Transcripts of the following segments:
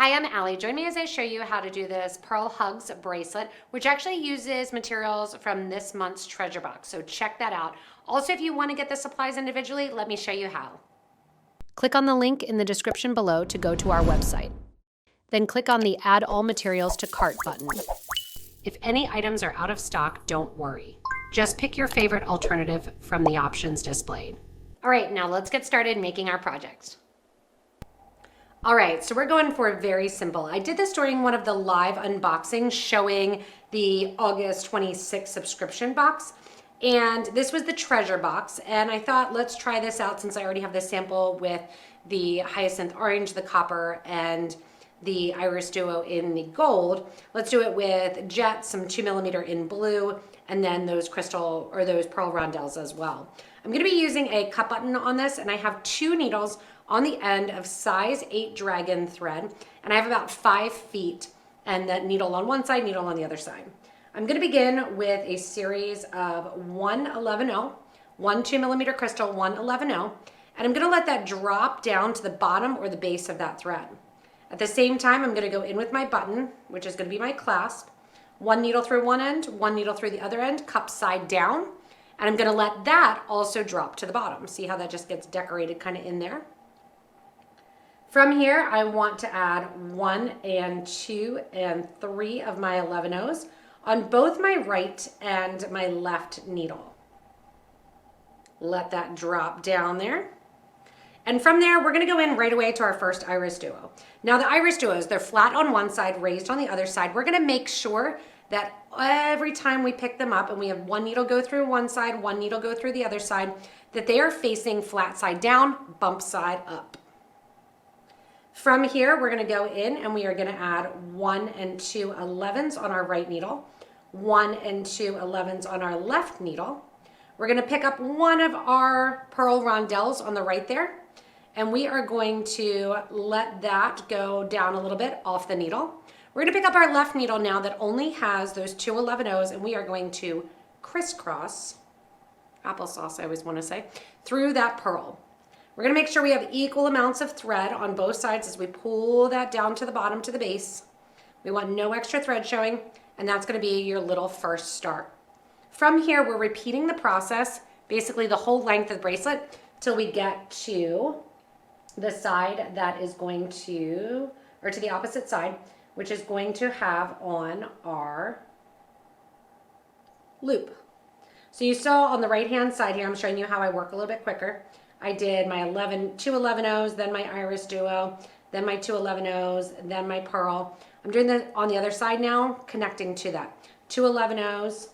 Hi, I'm Allie. Join me as I show you how to do this Pearl Hugs bracelet, which actually uses materials from this month's treasure box. So check that out. Also, if you want to get the supplies individually, let me show you how. Click on the link in the description below to go to our website. Then click on the Add All Materials to Cart button. If any items are out of stock, don't worry. Just pick your favorite alternative from the options displayed. All right, now let's get started making our project. All right, so we're going for very simple. I did this during one of the live unboxings showing the August 26th subscription box. And this was the treasure box. And I thought, let's try this out since I already have the sample with the hyacinth orange, the copper, and the iris duo in the gold. Let's do it with jet, some 2mm in blue, and then those crystal or those pearl rondelles as well. I'm gonna be using a cut button on this, and I have 2 needles on the end of size 8 dragon thread, and I have about 5 feet, and that needle on one side, needle on the other side. I'm gonna begin with a series of 1-11-0, 1 2mm crystal, 1-11-0, and I'm gonna let that drop down to the bottom or the base of that thread. At the same time, I'm gonna go in with my button, which is gonna be my clasp, 1 needle through one end, 1 needle through the other end, cup side down, and I'm gonna let that also drop to the bottom. See how that just gets decorated kind of in there? From here, I want to add 1 and 2 and 3 of my 11-0s on both my right and my left needle. Let that drop down there. And from there, we're gonna go in right away to our first iris duo. Now the iris duos, they're flat on one side, raised on the other side. We're gonna make sure that every time we pick them up and we have 1 needle go through one side, 1 needle go through the other side, that they are facing flat side down, bump side up. From here, we're gonna go in and we are gonna add 1 and 2 11s on our right needle, 1 and 2 11s on our left needle. We're gonna pick up one of our pearl rondelles on the right there, and we are going to let that go down a little bit off the needle. We're gonna pick up our left needle now that only has those 2 11-0s, and we are going to crisscross, applesauce I always wanna say, through that pearl. We're gonna make sure we have equal amounts of thread on both sides as we pull that down to the bottom to the base. We want no extra thread showing, and that's gonna be your little first start. From here, we're repeating the process, basically the whole length of the bracelet, till we get to the side that is going to, or to the opposite side, which is going to have on our loop. So you saw on the right-hand side here, I'm showing you how I work a little bit quicker. I did my 2 11-0s, then my iris duo, then my 2 11-0s, then my pearl. I'm doing that on the other side now, connecting to that. 2 11-0s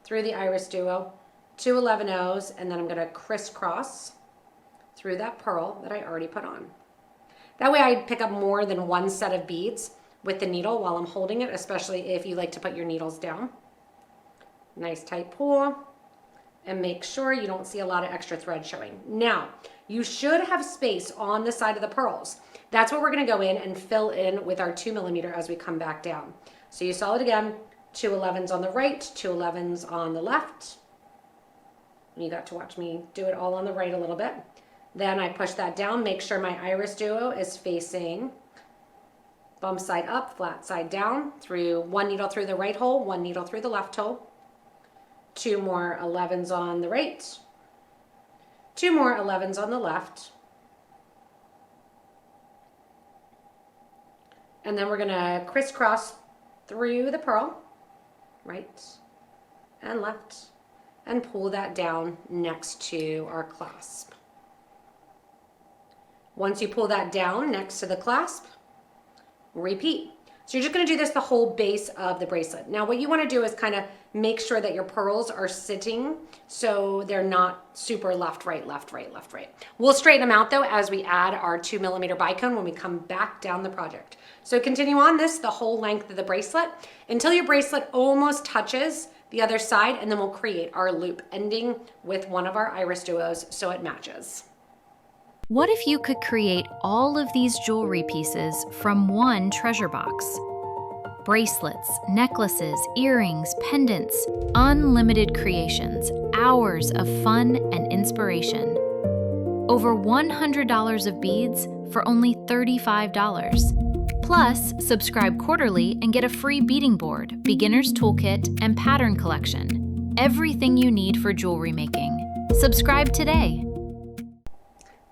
through the iris duo, 2 11-0s, and then I'm gonna crisscross through that pearl that I already put on. That way I pick up more than one set of beads with the needle while I'm holding it, especially if you like to put your needles down. Nice tight pull. And make sure you don't see a lot of extra thread showing. Now, you should have space on the side of the pearls. That's what we're gonna go in and fill in with our 2mm as we come back down. So you saw it again, 2 11s on the right, 2 11s on the left. You got to watch me do it all on the right a little bit. Then I push that down, make sure my iris duo is facing bump side up, flat side down, through 1 needle through the right hole, 1 needle through the left hole. 2 more 11s on the right, 2 more 11s on the left. And then we're gonna crisscross through the pearl, right and left, and pull that down next to our clasp. Once you pull that down next to the clasp, repeat. So you're just gonna do this the whole base of the bracelet. Now what you wanna do is kind of make sure that your pearls are sitting so they're not super left, right, left, right, left, right. We'll straighten them out though as we add our 2mm bicone when we come back down the project. So continue on this the whole length of the bracelet until your bracelet almost touches the other side, and then we'll create our loop ending with one of our iris duos so it matches. What if you could create all of these jewelry pieces from one treasure box? Bracelets, necklaces, earrings, pendants, unlimited creations, hours of fun and inspiration. Over $100 of beads for only $35. Plus, subscribe quarterly and get a free beading board, beginner's toolkit, and pattern collection. Everything you need for jewelry making. Subscribe today.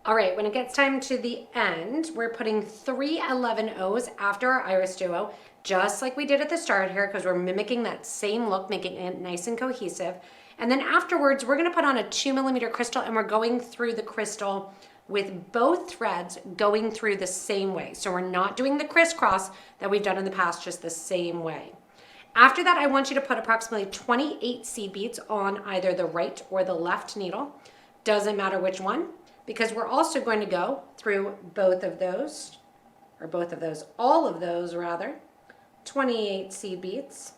All right, when it gets time to the end, we're putting 3 11-O's after our iris duo, just like we did at the start here, because we're mimicking that same look, making it nice and cohesive. And then afterwards, we're gonna put on a 2mm crystal, and we're going through the crystal with both threads going through the same way. So we're not doing the crisscross that we've done in the past, just the same way. After that, I want you to put approximately 28 seed beads on either the right or the left needle. Doesn't matter which one, because we're also going to go through both of those, or all of those rather, 28 seed beads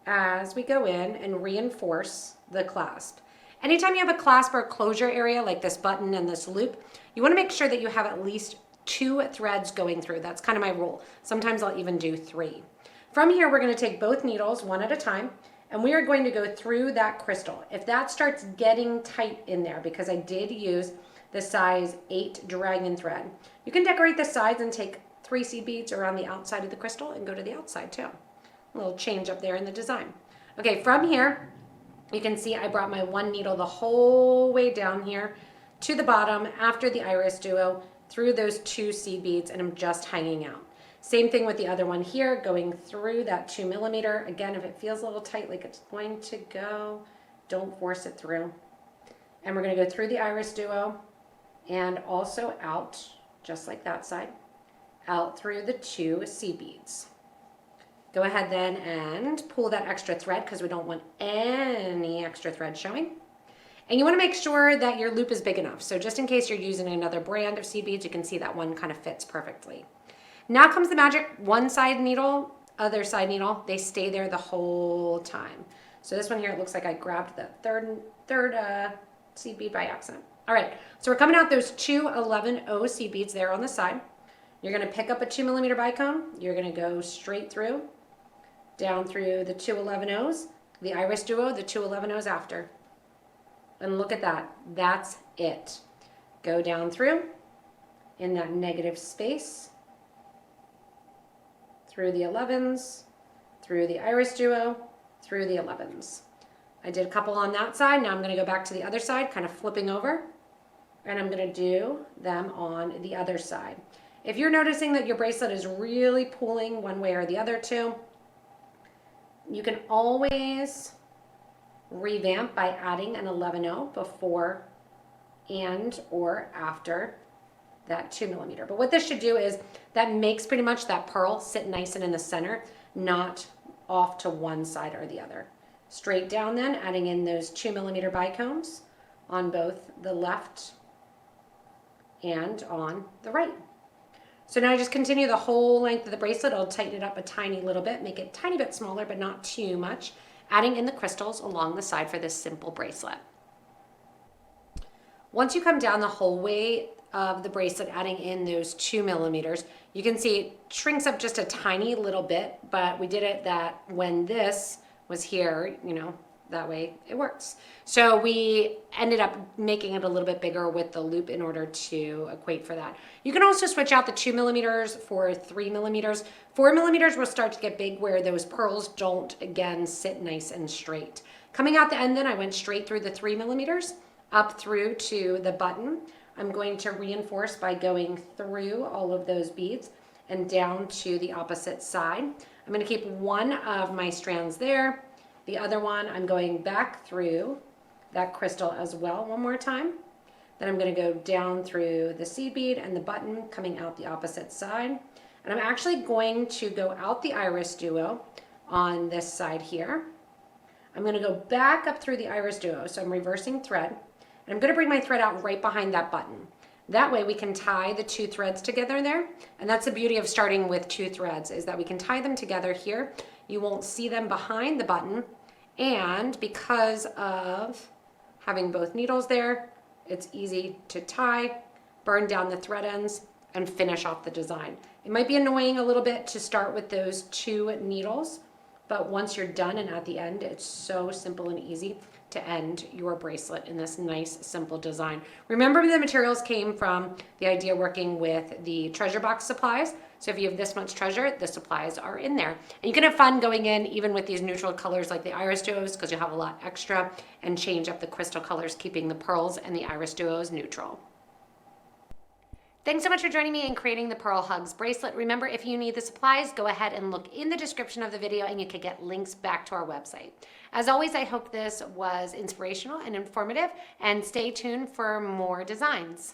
as we go in and reinforce the clasp. Anytime you have a clasp or a closure area like this button and this loop, you want to make sure that you have at least 2 threads going through. That's kind of my rule. Sometimes I'll even do 3. From here, we're going to take both needles one at a time, and we are going to go through that crystal. If that starts getting tight in there, because I did use the size 8 dragon thread, you can decorate the sides and take 3 seed beads around the outside of the crystal and go to the outside too. A little change up there in the design. Okay, from here, you can see I brought my one needle the whole way down here to the bottom after the iris duo through those 2 seed beads, and I'm just hanging out. Same thing with the other one here, going through that 2mm. Again, if it feels a little tight like it's going to go, don't force it through. And we're gonna go through the iris duo and also out, just like that side, out through the 2 seed beads. Go ahead then and pull that extra thread because we don't want any extra thread showing. And you want to make sure that your loop is big enough. So just in case you're using another brand of seed beads, you can see that one kind of fits perfectly. Now comes the magic. One side needle, other side needle, they stay there the whole time. So this one here, it looks like I grabbed the third seed bead by accident. All right, so we're coming out those 2 11-O seed beads there on the side. You're going to pick up a 2mm bicone. You're going to go straight through, down through the 2 11-O's, the iris duo, the 2 11-O's after. And look at that, that's it. Go down through in that negative space, through the 11s, through the iris duo, through the 11s. I did a couple on that side. Now I'm going to go back to the other side, kind of flipping over, and I'm going to do them on the other side. If you're noticing that your bracelet is really pulling one way or the other too, you can always revamp by adding an 11-O before and or after that 2mm. But what this should do is that makes pretty much that pearl sit nice and in the center, not off to one side or the other. Straight down then, adding in those 2mm bicones on both the left and on the right. So now I just continue the whole length of the bracelet. I'll tighten it up a tiny little bit, make it a tiny bit smaller, but not too much, adding in the crystals along the side for this simple bracelet. Once you come down the whole way of the bracelet, adding in those 2mm, you can see it shrinks up just a tiny little bit, but we did it that when this was here, you know, that way it works. So we ended up making it a little bit bigger with the loop in order to equate for that. You can also switch out the 2mm for 3mm. 4mm will start to get big where those pearls don't, again, sit nice and straight. Coming out the end then, I went straight through the 3mm, up through to the button. I'm going to reinforce by going through all of those beads and down to the opposite side. I'm going to keep one of my strands there. The other one, I'm going back through that crystal as well one more time. Then I'm going to go down through the seed bead and the button coming out the opposite side. And I'm actually going to go out the iris duo on this side here. I'm going to go back up through the iris duo, so I'm reversing thread. And I'm going to bring my thread out right behind that button. That way we can tie the 2 threads together there. And that's the beauty of starting with 2 threads, is that we can tie them together here. You won't see them behind the button. And because of having both needles there, it's easy to tie, burn down the thread ends, and finish off the design. It might be annoying a little bit to start with those 2 needles, but once you're done and at the end, it's so simple and easy to end your bracelet in this nice, simple design. Remember, the materials came from the idea working with the treasure box supplies. So if you have this much treasure, the supplies are in there. And you can have fun going in even with these neutral colors like the iris duos, because you'll have a lot extra, and change up the crystal colors, keeping the pearls and the iris duos neutral. Thanks so much for joining me in creating the Pearl Hugs bracelet. Remember, if you need the supplies, go ahead and look in the description of the video and you can get links back to our website. As always, I hope this was inspirational and informative, and stay tuned for more designs.